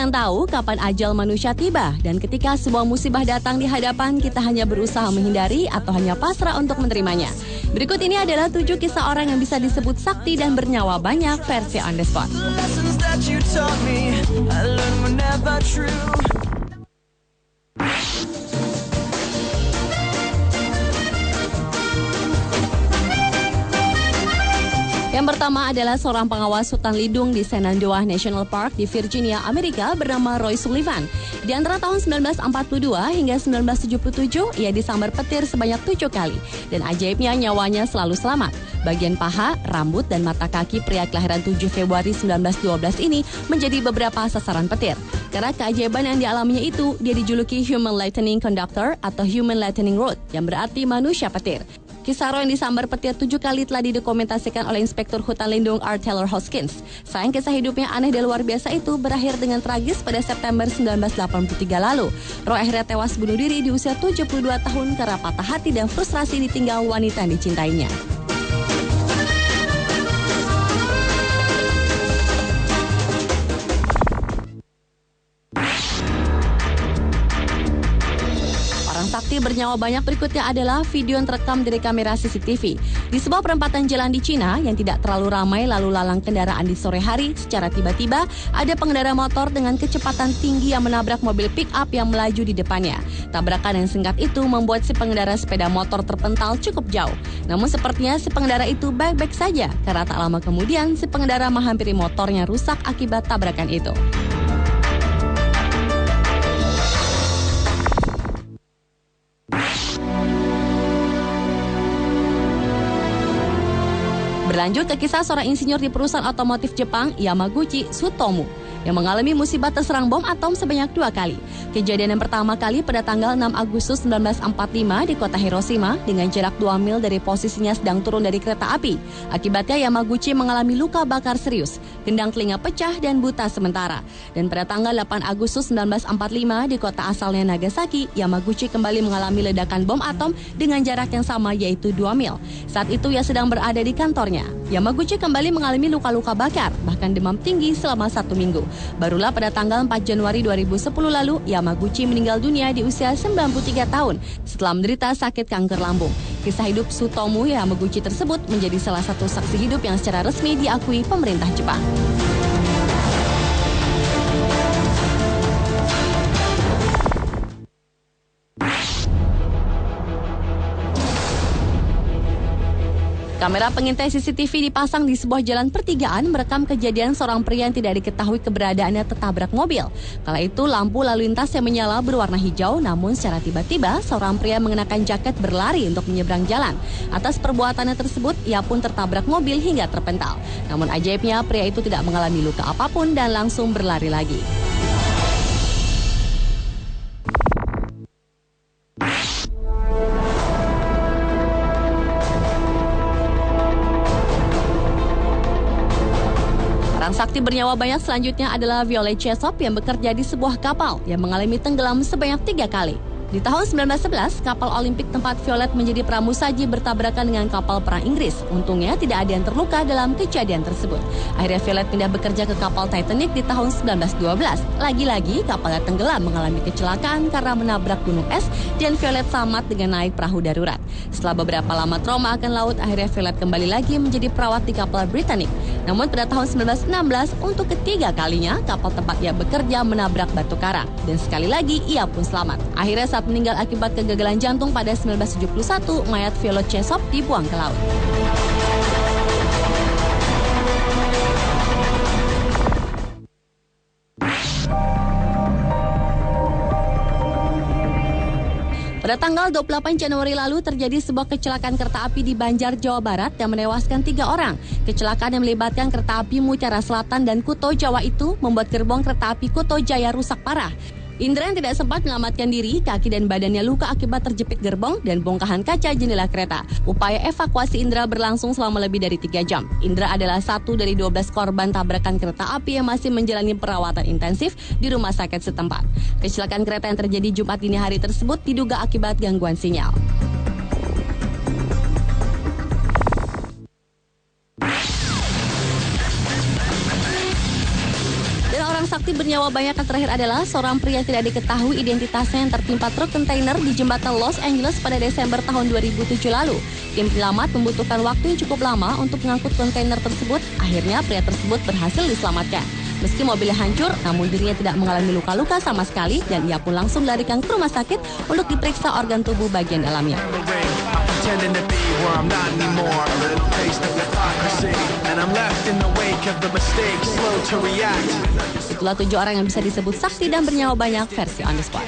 yang tahu kapan ajal manusia tiba, dan ketika sebuah musibah datang di hadapan, kita hanya berusaha menghindari atau hanya pasrah untuk menerimanya. Berikut ini adalah 7 kisah orang yang bisa disebut sakti dan bernyawa banyak versi on the spot. Yang pertama adalah seorang pengawas hutan lindung di Shenandoah National Park di Virginia, Amerika bernama Roy Sullivan. Di antara tahun 1942 hingga 1977, ia disambar petir sebanyak 7 kali. Dan ajaibnya nyawanya selalu selamat. Bagian paha, rambut, dan mata kaki pria kelahiran 7 Februari 1912 ini menjadi beberapa sasaran petir. Karena keajaiban yang dialaminya itu, dia dijuluki Human Lightning Conductor atau Human Lightning Rod, yang berarti manusia petir. Kisah Roy yang disambar petir 7 kali telah didokumentasikan oleh Inspektur Hutan Lindung R. Taylor Hoskins. Sayang kisah hidupnya aneh dan luar biasa itu berakhir dengan tragis pada September 1983 lalu. Roy akhirnya tewas bunuh diri di usia 72 tahun karena patah hati dan frustrasi ditinggal wanita yang dicintainya. Sakti bernyawa banyak berikutnya adalah video yang terekam dari kamera CCTV. Di sebuah perempatan jalan di Cina yang tidak terlalu ramai lalu lalang kendaraan di sore hari, secara tiba-tiba ada pengendara motor dengan kecepatan tinggi yang menabrak mobil pick-up yang melaju di depannya. Tabrakan yang singkat itu membuat si pengendara sepeda motor terpental cukup jauh. Namun sepertinya si pengendara itu baik-baik saja karena tak lama kemudian si pengendara menghampiri motornya rusak akibat tabrakan itu. Berlanjut ke kisah seorang insinyur di perusahaan otomotif Jepang, Yamaguchi Tsutomu, yang mengalami musibah terserang bom atom sebanyak 2 kali. Kejadian yang pertama kali pada tanggal 6 Agustus 1945 di kota Hiroshima dengan jarak 2 mil dari posisinya sedang turun dari kereta api. Akibatnya Yamaguchi mengalami luka bakar serius, gendang telinga pecah dan buta sementara. Dan pada tanggal 8 Agustus 1945 di kota asalnya Nagasaki, Yamaguchi kembali mengalami ledakan bom atom dengan jarak yang sama yaitu 2 mil. Saat itu ia sedang berada di kantornya. Yamaguchi kembali mengalami luka-luka bakar, bahkan demam tinggi selama 1 minggu. Barulah pada tanggal 4 Januari 2010 lalu, Yamaguchi meninggal dunia di usia 93 tahun setelah menderita sakit kanker lambung. Kisah hidup Tsutomu Yamaguchi tersebut menjadi salah satu saksi hidup yang secara resmi diakui pemerintah Jepang. Kamera pengintai CCTV dipasang di sebuah jalan pertigaan merekam kejadian seorang pria yang tidak diketahui keberadaannya tertabrak mobil. Kala itu lampu lalu lintas yang menyala berwarna hijau, namun secara tiba-tiba seorang pria mengenakan jaket berlari untuk menyeberang jalan. Atas perbuatannya tersebut, ia pun tertabrak mobil hingga terpental. Namun ajaibnya pria itu tidak mengalami luka apapun dan langsung berlari lagi. Orang sakti bernyawa banyak selanjutnya adalah Violet Chesop yang bekerja di sebuah kapal yang mengalami tenggelam sebanyak 3 kali. Di tahun 1911, kapal Olimpik tempat Violet menjadi pramusaji bertabrakan dengan kapal perang Inggris. Untungnya tidak ada yang terluka dalam kejadian tersebut. Akhirnya Violet pindah bekerja ke kapal Titanic di tahun 1912. Lagi-lagi kapalnya tenggelam mengalami kecelakaan karena menabrak gunung es dan Violet selamat dengan naik perahu darurat. Setelah beberapa lama trauma akan laut, akhirnya Violet kembali lagi menjadi perawat di kapal Britannic. Namun pada tahun 1916, untuk ketiga kalinya kapal tempat ia bekerja menabrak batu karang. Dan sekali lagi ia pun selamat. Akhirnya saat meninggal akibat kegagalan jantung pada 1971, mayat Violet Chesop dibuang ke laut. Pada tanggal 28 Januari lalu terjadi sebuah kecelakaan kereta api di Banjar, Jawa Barat yang menewaskan 3 orang. Kecelakaan yang melibatkan kereta api Mutiara Selatan dan Kuto Jawa itu membuat gerbong kereta api Kuto Jaya rusak parah. Indra yang tidak sempat menyelamatkan diri, kaki dan badannya luka akibat terjepit gerbong dan bongkahan kaca jendela kereta. Upaya evakuasi Indra berlangsung selama lebih dari 3 jam. Indra adalah satu dari 12 korban tabrakan kereta api yang masih menjalani perawatan intensif di rumah sakit setempat. Kecelakaan kereta yang terjadi Jumat dini hari tersebut diduga akibat gangguan sinyal. sakti bernyawa banyak yang terakhir adalah seorang pria yang tidak diketahui identitasnya yang tertimpa truk kontainer di jembatan Los Angeles pada Desember tahun 2007 lalu. Tim penyelamat membutuhkan waktu yang cukup lama untuk mengangkut kontainer tersebut. Akhirnya pria tersebut berhasil diselamatkan. Meski mobilnya hancur, namun dirinya tidak mengalami luka-luka sama sekali dan ia pun langsung dilarikan ke rumah sakit untuk diperiksa organ tubuh bagian dalamnya. Itulah 7 orang yang bisa disebut sakti dan bernyawa banyak versi On The Spot.